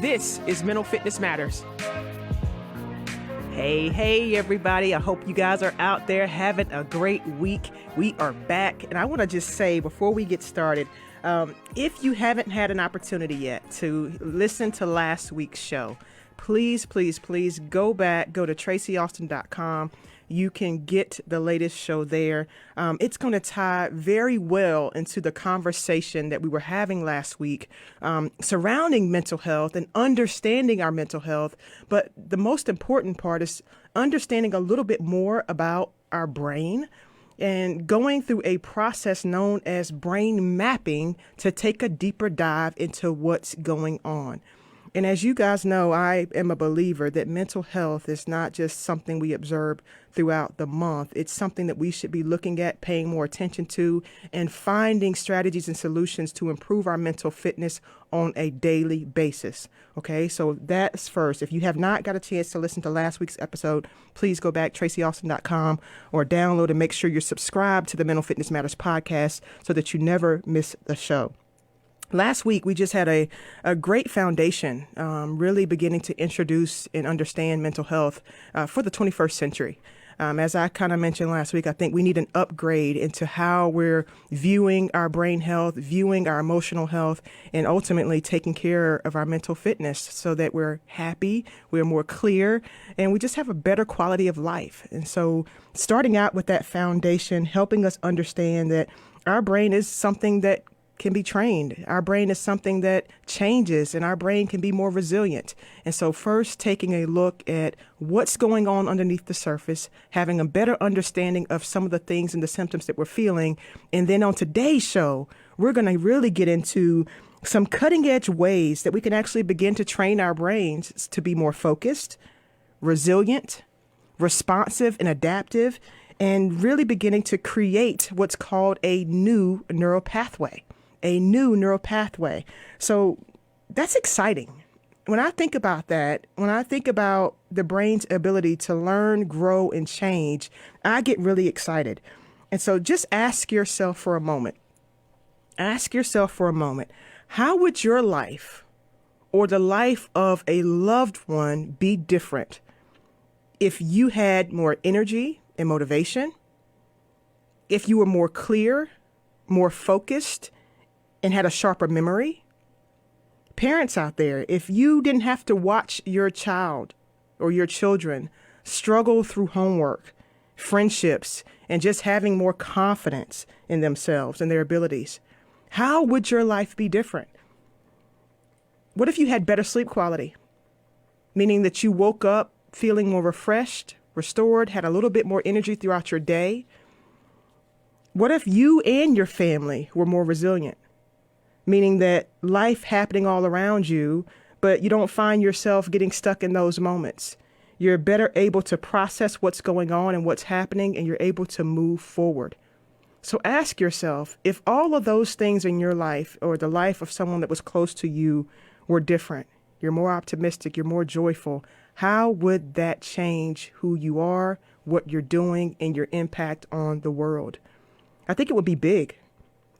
This is Mental Fitness Matters. Hey, everybody. I hope you guys are out there having a great week. We are back. And I want to just say before we get started, if you haven't had an opportunity yet to listen to last week's show, please go back, go to tracyaustin.com. You can get the latest show there. It's going to tie very well into the conversation that we were having last week surrounding mental health and understanding our mental health. But the most important part is understanding a little bit more about our brain and going through a process known as brain mapping to take a deeper dive into what's going on. And as you guys know, I am a believer that mental health is not just something we observe throughout the month. It's something that we should be looking at, paying more attention to, and finding strategies and solutions to improve our mental fitness on a daily basis. Okay, so that's first. If you have not got a chance to listen to last week's episode, please go back, tracyaustin.com, or download and make sure you're subscribed to the Mental Fitness Matters podcast so that you never miss the show. Last week, we just had a great foundation, really beginning to introduce and understand mental health for the 21st century. As I kind of mentioned last week, I think we need an upgrade into how we're viewing our brain health, viewing our emotional health, and ultimately taking care of our mental fitness so that we're happy, we're more clear, and we just have a better quality of life. And so starting out with that foundation, helping us understand that our brain is something that can be trained. Our brain is something that changes, and our brain can be more resilient. And so first taking a look at what's going on underneath the surface, having a better understanding of some of the things and the symptoms that we're feeling. And then on today's show, we're going to really get into some cutting edge ways that we can actually begin to train our brains to be more focused, resilient, responsive, and adaptive, and really beginning to create what's called a new neural pathway. A new neural pathway. So that's exciting. When I think about that, when I think about the brain's ability to learn, grow, and change, I get really excited. And so just ask yourself for a moment. How would your life or the life of a loved one be different if you had more energy and motivation, if you were more clear, more focused, and had a sharper memory? Parents out there, if you didn't have to watch your child or your children struggle through homework, friendships, and just having more confidence in themselves and their abilities, how would your life be different? What if you had better sleep quality? Meaning that you woke up feeling more refreshed, restored, had a little bit more energy throughout your day? What if you and your family were more resilient? Meaning that life happening all around you, but you don't find yourself getting stuck in those moments. You're better able to process what's going on and what's happening, and you're able to move forward. So ask yourself, if all of those things in your life or the life of someone that was close to you were different, you're more optimistic, you're more joyful, how would that change who you are, what you're doing, and your impact on the world? I think it would be big.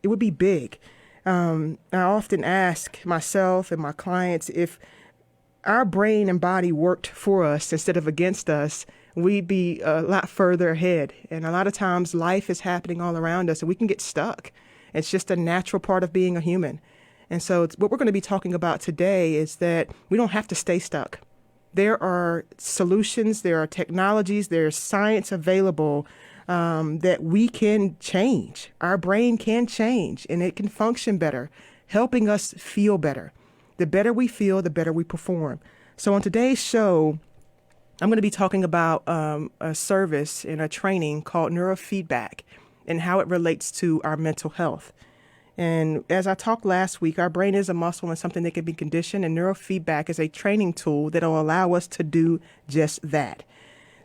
It would be big. I often ask myself and my clients, if our brain and body worked for us instead of against us, we'd be a lot further ahead. And a lot of times life is happening all around us and we can get stuck. It's just a natural part of being a human. And so what we're going to be talking about today is that we don't have to stay stuck. There are solutions, there are technologies, there's science available that we can change. Our brain can change and it can function better, helping us feel better. The better we feel, the better we perform. So on today's show, I'm going to be talking about a service and a training called Neurofeedback and how it relates to our mental health. And as I talked last week, our brain is a muscle and something that can be conditioned, and neurofeedback is a training tool that will allow us to do just that.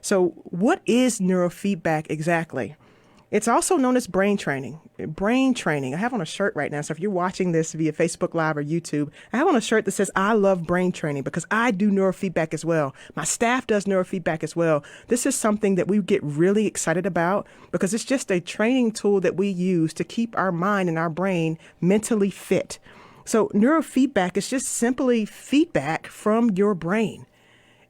So what is neurofeedback exactly? It's also known as brain training. Brain training. I have on a shirt right now. So if you're watching this via Facebook Live or YouTube, I have on a shirt that says, I love brain training, because I do neurofeedback as well. My staff does neurofeedback as well. This is something that we get really excited about because it's just a training tool that we use to keep our mind and our brain mentally fit. So neurofeedback is just simply feedback from your brain.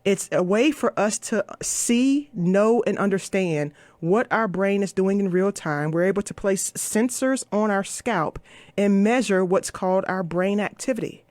It's a way for us to see, know, and understand what our brain is doing in real time. We're able to place sensors on our scalp and measure what's called our brain activity.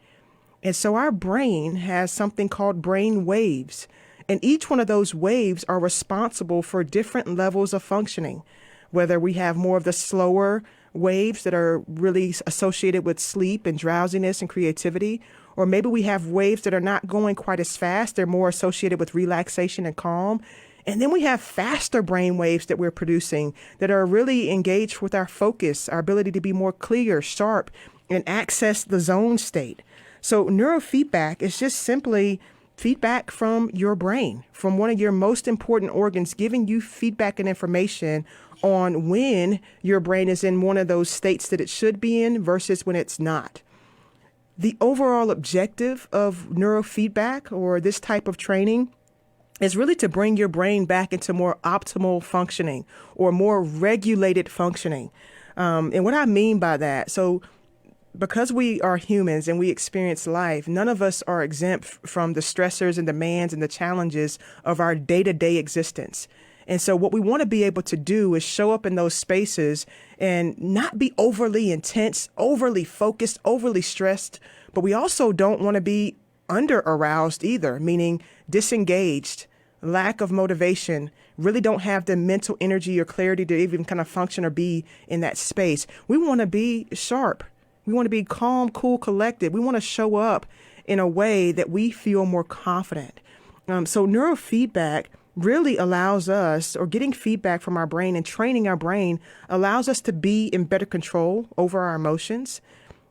And so our brain has something called brain waves. And each one of those waves are responsible for different levels of functioning, whether we have more of the slower waves that are really associated with sleep and drowsiness and creativity, or maybe we have waves that are not going quite as fast. They're more associated with relaxation and calm. And then we have faster brain waves that we're producing that are really engaged with our focus, our ability to be more clear, sharp, and access the zone state. So neurofeedback is just simply feedback from your brain, from one of your most important organs, giving you feedback and information on when your brain is in one of those states that it should be in versus when it's not. The overall objective of neurofeedback or this type of training is really to bring your brain back into more optimal functioning or more regulated functioning. And what I mean by that, so because we are humans and we experience life, none of us are exempt from the stressors and demands and the challenges of our day-to-day existence. And so what we want to be able to do is show up in those spaces and not be overly intense, overly focused, overly stressed, but we also don't want to be under aroused either, meaning disengaged, lack of motivation, really don't have the mental energy or clarity to even kind of function or be in that space. We want to be sharp. We want to be calm, cool, collected. We want to show up in a way that we feel more confident. So neurofeedback really allows us, or getting feedback from our brain and training our brain allows us to be in better control over our emotions.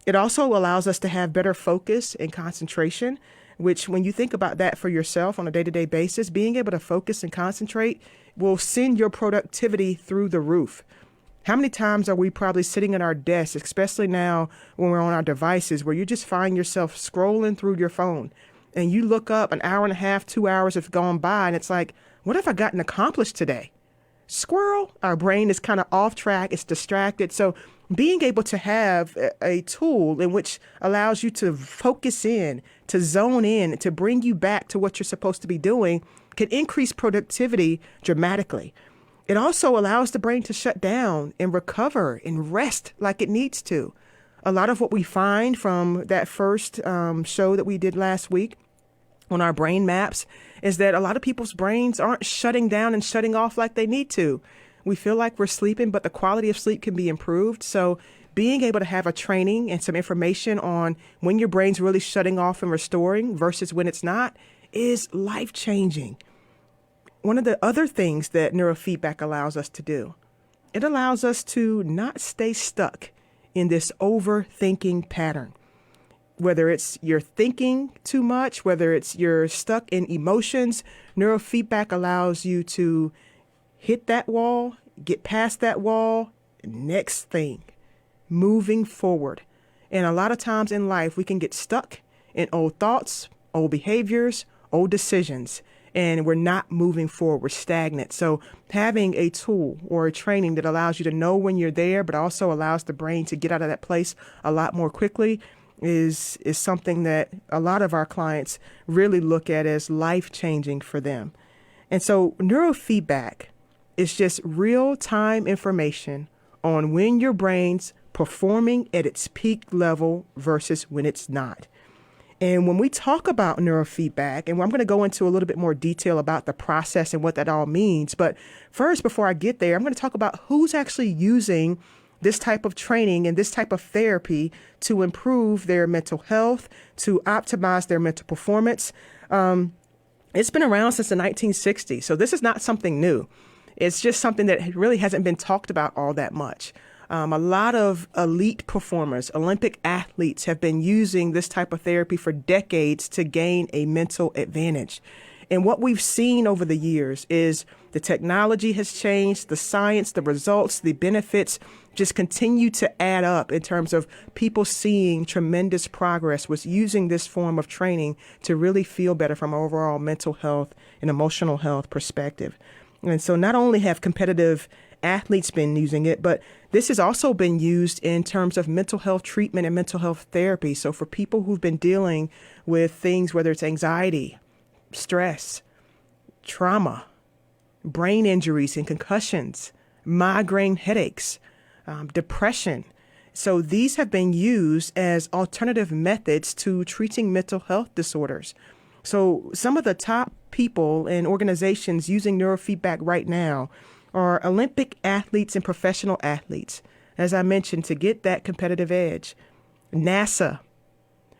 It also allows us to have better focus and concentration, which when you think about that for yourself on a day-to-day basis, being able to focus and concentrate will send your productivity through the roof. How many times are we probably sitting at our desks, especially now when we're on our devices, where you just find yourself scrolling through your phone and you look up, an hour and a half, 2 hours have gone by, and it's like, what have I gotten accomplished today? Squirrel, our brain is kind of off track. It's distracted. So being able to have a tool in which allows you to focus in, to zone in, to bring you back to what you're supposed to be doing can increase productivity dramatically. It also allows the brain to shut down and recover and rest like it needs to. A lot of what we find from that first show that we did last week on our brain maps is that a lot of people's brains aren't shutting down and shutting off like they need to. We feel like we're sleeping, but the quality of sleep can be improved. So being able to have a training and some information on when your brain's really shutting off and restoring versus when it's not is life-changing. One of the other things that neurofeedback allows us to do, it allows us to not stay stuck in this overthinking pattern. Whether it's you're thinking too much, whether it's you're stuck in emotions, neurofeedback allows you to hit that wall, get past that wall, next thing, moving forward. And a lot of times in life, we can get stuck in old thoughts, old behaviors, old decisions, and we're not moving forward. We're stagnant. So having a tool or a training that allows you to know when you're there, but also allows the brain to get out of that place a lot more quickly is something that a lot of our clients really look at as life-changing for them. And so neurofeedback is just real-time information on when your brain's performing at its peak level versus when it's not. And when we talk about neurofeedback, and I'm going to go into a little bit more detail about the process and what that all means, but first, before I get there, I'm going to talk about who's actually using this type of training and this type of therapy to improve their mental health, to optimize their mental performance. It's been around since the 1960s, so this is not something new. It's just something that really hasn't been talked about all that much. A lot of elite performers, Olympic athletes, have been using this type of therapy for decades to gain a mental advantage. And what we've seen over the years is the technology has changed, the science, the results, the benefits just continue to add up in terms of people seeing tremendous progress with using this form of training to really feel better from an overall mental health and emotional health perspective. And so not only have competitive athletes been using it, but this has also been used in terms of mental health treatment and mental health therapy. So for people who've been dealing with things, whether it's anxiety, stress, trauma, brain injuries and concussions, migraine headaches, depression. So these have been used as alternative methods to treating mental health disorders. So some of the top people and organizations using neurofeedback right now are Olympic athletes and professional athletes, as I mentioned, to get that competitive edge. NASA,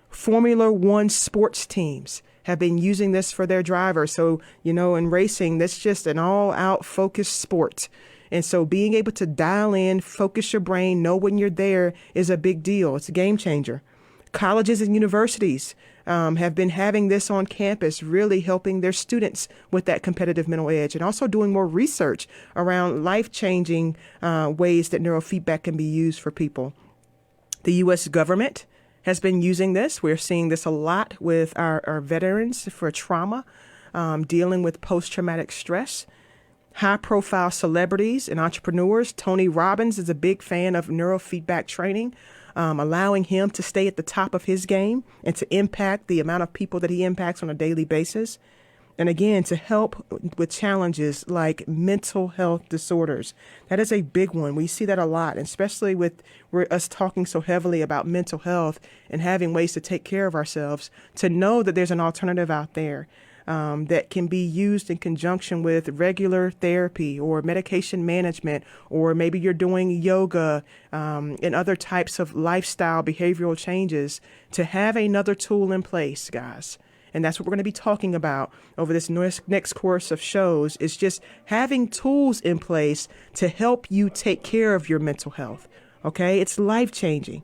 Formula One sports teams have been using this for their drivers. So, in racing, that's just an all-out focused sport. And so being able to dial in, focus your brain, know when you're there is a big deal. It's a game changer. Colleges and universities have been having this on campus, really helping their students with that competitive mental edge, and also doing more research around life-changing ways that neurofeedback can be used for people. The U.S. government has been using this. We're seeing this a lot with our veterans for trauma, dealing with post-traumatic stress. High-profile celebrities and entrepreneurs. Tony Robbins is a big fan of neurofeedback training, allowing him to stay at the top of his game and to impact the amount of people that he impacts on a daily basis. And again, to help with challenges like mental health disorders. That is a big one. We see that a lot, especially with us talking so heavily about mental health and having ways to take care of ourselves, to know that there's an alternative out there that can be used in conjunction with regular therapy or medication management, or maybe you're doing yoga and other types of lifestyle behavioral changes, to have another tool in place, guys. And that's what we're going to be talking about over this next course of shows, is just having tools in place to help you take care of your mental health. Okay? It's life-changing.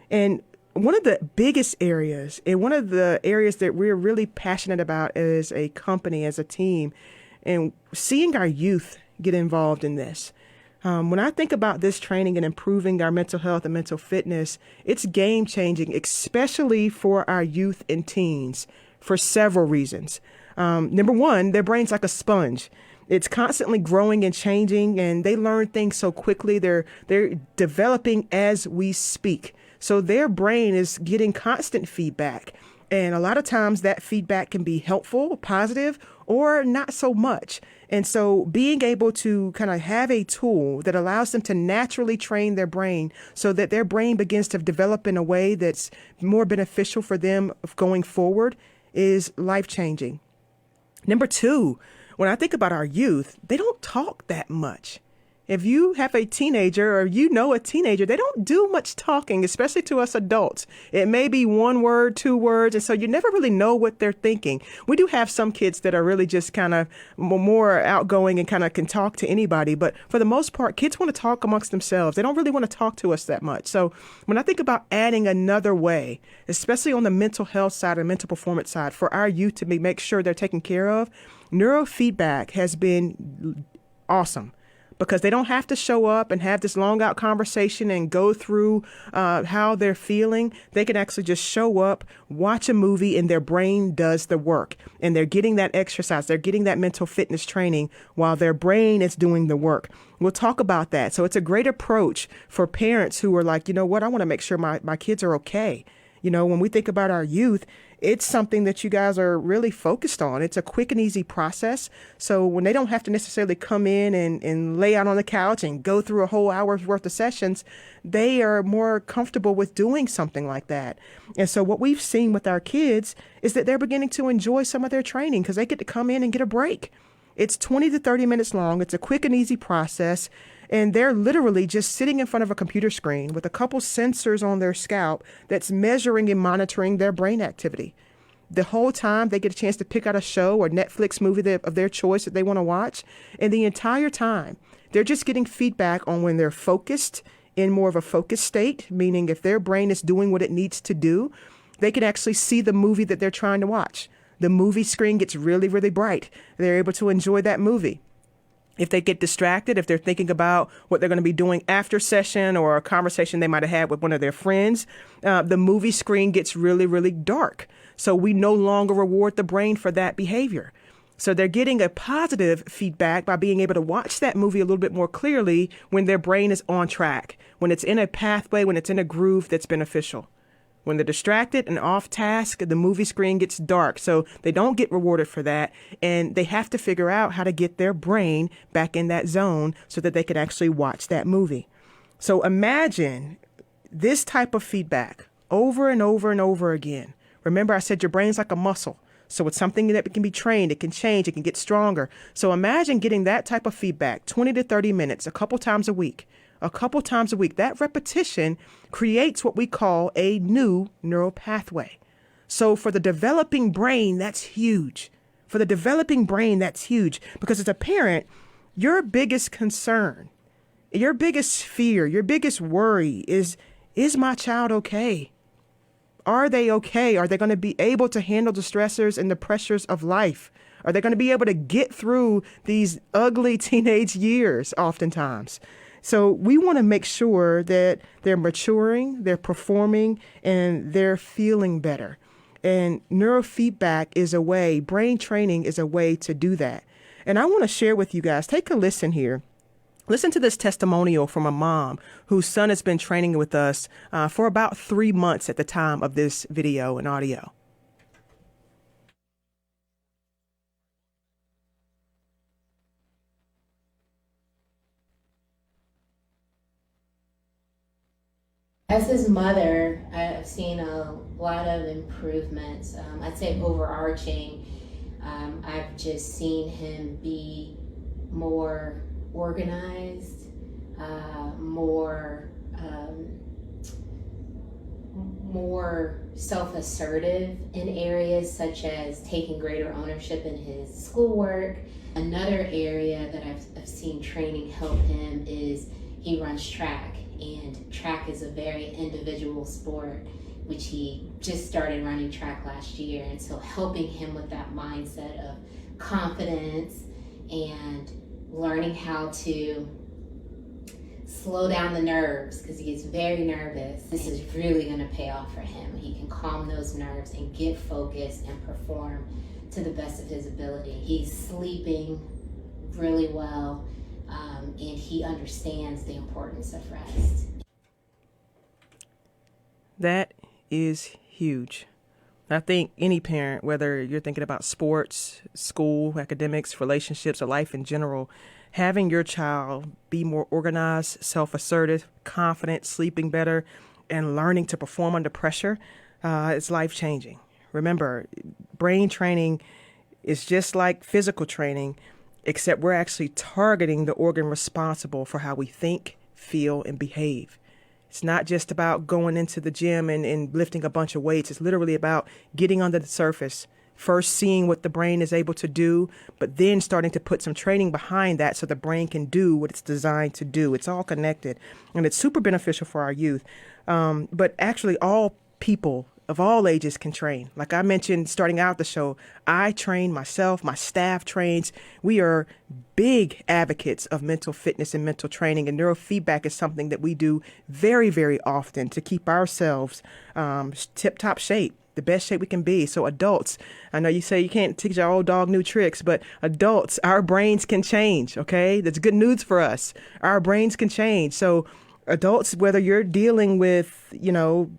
And one of the biggest areas, and one of the areas that we're really passionate about as a company, as a team, and seeing our youth get involved in this. When I think about this training and improving our mental health and mental fitness, it's game-changing, especially for our youth and teens, for several reasons. Number one, their brain's like a sponge. It's constantly growing and changing, and they learn things so quickly. They're developing as we speak. So their brain is getting constant feedback. And a lot of times that feedback can be helpful, positive, or not so much. And so being able to kind of have a tool that allows them to naturally train their brain so that their brain begins to develop in a way that's more beneficial for them going forward is life-changing. Number two, when I think about our youth, they don't talk that much. If you have a teenager or a teenager, they don't do much talking, especially to us adults. It may be one word, two words, and so you never really know what they're thinking. We do have some kids that are really just kind of more outgoing and kind of can talk to anybody, but for the most part, kids want to talk amongst themselves. They don't really want to talk to us that much. So when I think about adding another way, especially on the mental health side and mental performance side, for our youth to make sure they're taken care of, neurofeedback has been awesome. Because they don't have to show up and have this long out conversation and go through how they're feeling. They can actually just show up, watch a movie, and their brain does the work. And they're getting that exercise. They're getting that mental fitness training while their brain is doing the work. We'll talk about that. So it's a great approach for parents who are like, you know what, I want to make sure my kids are okay. When we think about our youth, it's something that you guys are really focused on. It's a quick and easy process. So when they don't have to necessarily come in and lay out on the couch and go through a whole hour's worth of sessions, they are more comfortable with doing something like that. And so what we've seen with our kids is that they're beginning to enjoy some of their training because they get to come in and get a break. It's 20 to 30 minutes long. It's a quick and easy process. And they're literally just sitting in front of a computer screen with a couple sensors on their scalp that's measuring and monitoring their brain activity. The whole time they get a chance to pick out a show or Netflix movie of their choice that they want to watch. And the entire time, they're just getting feedback on when they're focused in more of a focused state, meaning if their brain is doing what it needs to do, they can actually see the movie that they're trying to watch. The movie screen gets really, really bright. They're able to enjoy that movie. If they get distracted, if they're thinking about what they're going to be doing after session or a conversation they might have had with one of their friends, the movie screen gets really, really dark. So we no longer reward the brain for that behavior. So they're getting a positive feedback by being able to watch that movie a little bit more clearly when their brain is on track, when it's in a pathway, when it's in a groove that's beneficial. When they're distracted and off task, the movie screen gets dark. So they don't get rewarded for that. And they have to figure out how to get their brain back in that zone so that they can actually watch that movie. So imagine this type of feedback over and over and over again. Remember, I said your brain's like a muscle. So it's something that can be trained. It can change. It can get stronger. So imagine getting that type of feedback 20 to 30 minutes, a couple times a week. That repetition creates what we call a new neural pathway. So for the developing brain, that's huge. Because as a parent, your biggest concern, your biggest fear, your biggest worry is my child okay? Are they okay? Are they going to be able to handle the stressors and the pressures of life? Are they going to be able to get through these ugly teenage years oftentimes? So we want to make sure that they're maturing, they're performing, and they're feeling better. And neurofeedback is a way, brain training is a way to do that. And I want to share with you guys, take a listen here. Listen to this testimonial from a mom whose son has been training with us for about 3 months at the time of this video and audio. As his mother, I've seen a lot of improvements. I'd say overarching, I've just seen him be more organized, more self-assertive in areas such as taking greater ownership in his schoolwork. Another area that I've seen training help him is he runs track, and track is a very individual sport, which he just started running track last year. And so helping him with that mindset of confidence and learning how to slow down the nerves, because he gets very nervous. This is really going to pay off for him. He can calm those nerves and get focused and perform to the best of his ability. He's sleeping really well, and he understands the importance of rest. That is huge. I think any parent, whether you're thinking about sports, school, academics, relationships, or life in general, having your child be more organized, self-assertive, confident, sleeping better, and learning to perform under pressure is life-changing. Remember, brain training is just like physical training, except we're actually targeting the organ responsible for how we think, feel, and behave. It's not just about going into the gym and lifting a bunch of weights. It's literally about getting under the surface, first seeing what the brain is able to do, but then starting to put some training behind that so the brain can do what it's designed to do. It's all connected, and it's super beneficial for our youth. But actually, all people of all ages can train. Like I mentioned starting out the show, I train myself, my staff trains. We are big advocates of mental fitness and mental training, and neurofeedback is something that we do very, very often to keep ourselves tip-top shape, the best shape we can be. So adults, I know you say you can't teach your old dog new tricks, but adults, our brains can change, okay? That's good news for us. Our brains can change. So adults, whether you're dealing with,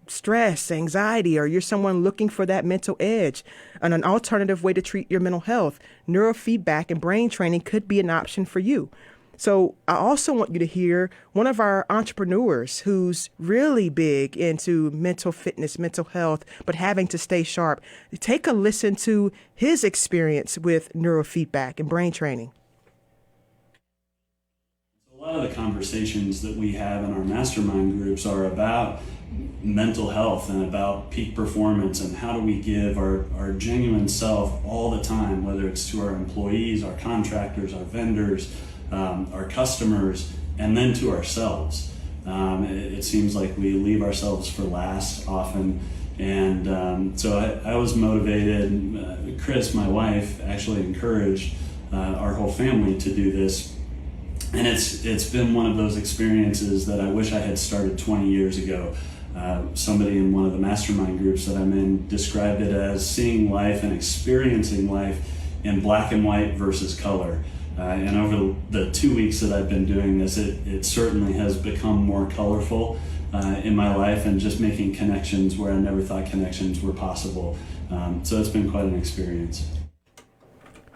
stress, anxiety, or you're someone looking for that mental edge and an alternative way to treat your mental health, neurofeedback and brain training could be an option for you. So I also want you to hear one of our entrepreneurs who's really big into mental fitness, mental health, but having to stay sharp. Take a listen to his experience with neurofeedback and brain training. A lot of the conversations that we have in our mastermind groups are about mental health and about peak performance and how do we give our genuine self all the time, whether it's to our employees, our contractors, our vendors, our customers, and then to ourselves. It seems like we leave ourselves for last often. And so I was motivated. Chris, my wife, actually encouraged our whole family to do this. And it's been one of those experiences that I wish I had started 20 years ago. Somebody in one of the mastermind groups that I'm in described it as seeing life and experiencing life in black and white versus color. And over the 2 weeks that I've been doing this, it certainly has become more colorful in my life, and just making connections where I never thought connections were possible. So it's been quite an experience.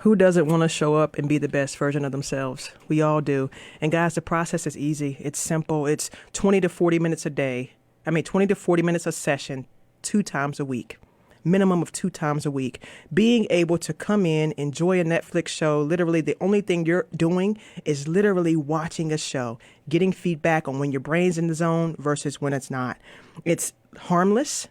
Who doesn't want to show up and be the best version of themselves? We all do. And guys, the process is easy. It's simple. It's 20 to 40 minutes a day. 20 to 40 minutes a session, 2 times a week. Minimum of 2 times a week. Being able to come in, enjoy a Netflix show. Literally, the only thing you're doing is literally watching a show, getting feedback on when your brain's in the zone versus when it's not. It's harmless.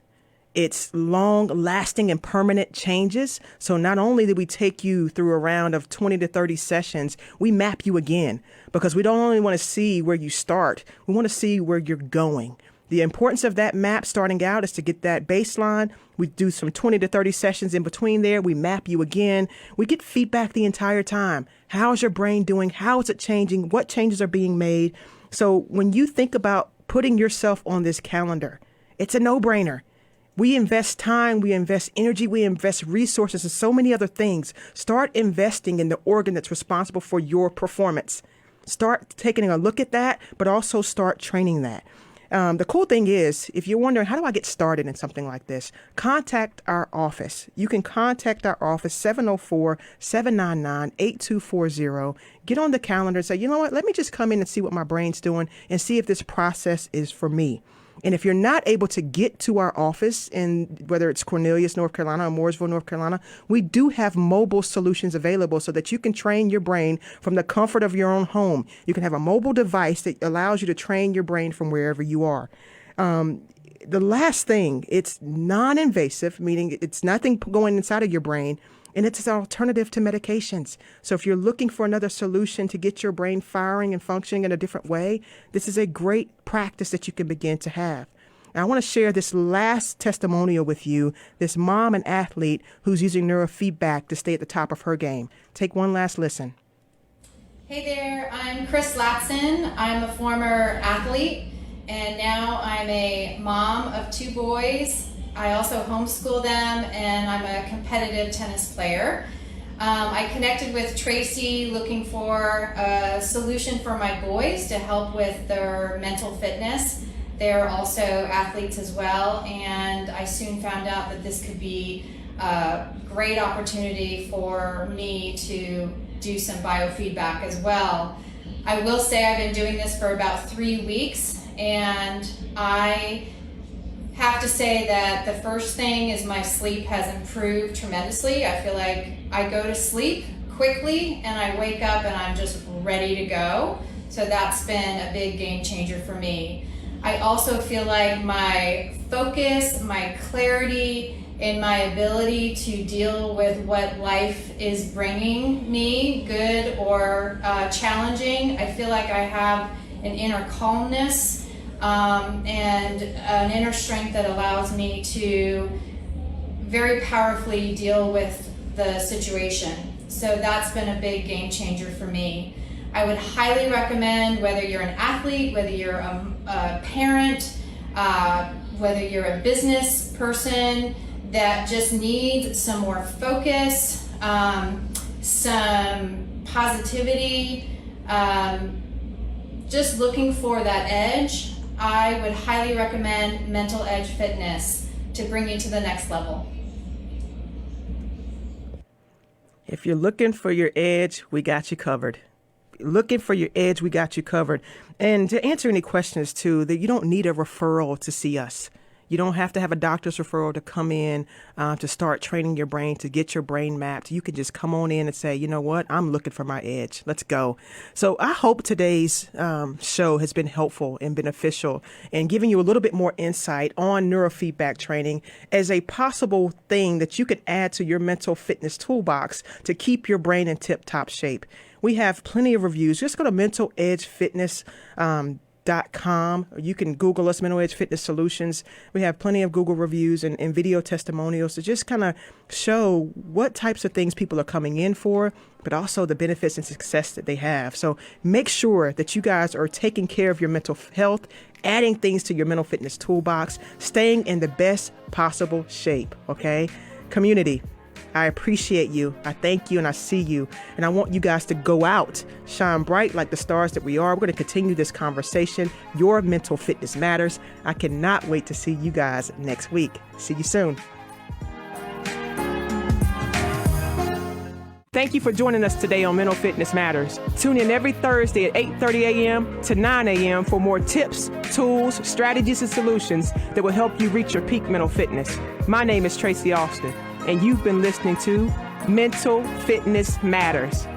It's long lasting and permanent changes. So not only do we take you through a round of 20 to 30 sessions, we map you again, because we don't only want to see where you start. We want to see where you're going. The importance of that map starting out is to get that baseline. We do some 20 to 30 sessions in between there. We map you again. We get feedback the entire time. How is your brain doing? How is it changing? What changes are being made? So when you think about putting yourself on this calendar, it's a no-brainer. We invest time, we invest energy, we invest resources and so many other things. Start investing in the organ that's responsible for your performance. Start taking a look at that, but also start training that. The cool thing is, if you're wondering, how do I get started in something like this? Contact our office. You can contact our office, 704-799-8240. Get on the calendar and say, you know what, let me just come in and see what my brain's doing and see if this process is for me. And if you're not able to get to our office, in whether it's Cornelius, North Carolina, or Mooresville, North Carolina, we do have mobile solutions available so that you can train your brain from the comfort of your own home. You can have a mobile device that allows you to train your brain from wherever you are. The last thing, it's non-invasive, meaning it's nothing going inside of your brain, and it's an alternative to medications. So if you're looking for another solution to get your brain firing and functioning in a different way, this is a great practice that you can begin to have. Now, I want to share this last testimonial with you, this mom and athlete who's using neurofeedback to stay at the top of her game. Take one last listen. Hey there, I'm Chris Latson. I'm a former athlete, and now I'm a mom of 2 boys. I also homeschool them, and I'm a competitive tennis player. I connected with Tracy looking for a solution for my boys to help with their mental fitness. They're also athletes as well, and I soon found out that this could be a great opportunity for me to do some biofeedback as well. I will say I've been doing this for about 3 weeks, and I have to say that the first thing is my sleep has improved tremendously. I feel like I go to sleep quickly and I wake up and I'm just ready to go. So that's been a big game changer for me. I also feel like my focus, my clarity, and my ability to deal with what life is bringing me, good or challenging, I feel like I have an inner calmness and an inner strength that allows me to very powerfully deal with the situation. So that's been a big game changer for me. I would highly recommend, whether you're an athlete, whether you're a parent, whether you're a business person that just needs some more focus, some positivity, just looking for that edge, I would highly recommend Mental Edge Fitness to bring you to the next level. If you're looking for your edge, we got you covered. Looking for your edge, we got you covered. And to answer any questions too, that you don't need a referral to see us. You don't have to have a doctor's referral to come in to start training your brain, to get your brain mapped. You can just come on in and say, you know what, I'm looking for my edge. Let's go. So I hope today's show has been helpful and beneficial and giving you a little bit more insight on neurofeedback training as a possible thing that you can add to your mental fitness toolbox to keep your brain in tip-top shape. We have plenty of reviews. Just go to mentaledgefitness.com. You can Google us, Mental Edge Fitness Solutions. We have plenty of Google reviews and video testimonials to just kind of show what types of things people are coming in for, but also the benefits and success that they have. So make sure that you guys are taking care of your mental health, adding things to your mental fitness toolbox, staying in the best possible shape, okay? Community, I appreciate you. I thank you and I see you. And I want you guys to go out, shine bright like the stars that we are. We're going to continue this conversation. Your mental fitness matters. I cannot wait to see you guys next week. See you soon. Thank you for joining us today on Mental Fitness Matters. Tune in every Thursday at 8:30 a.m. to 9 a.m. for more tips, tools, strategies, and solutions that will help you reach your peak mental fitness. My name is Tracy Austin, and you've been listening to Mental Fitness Matters.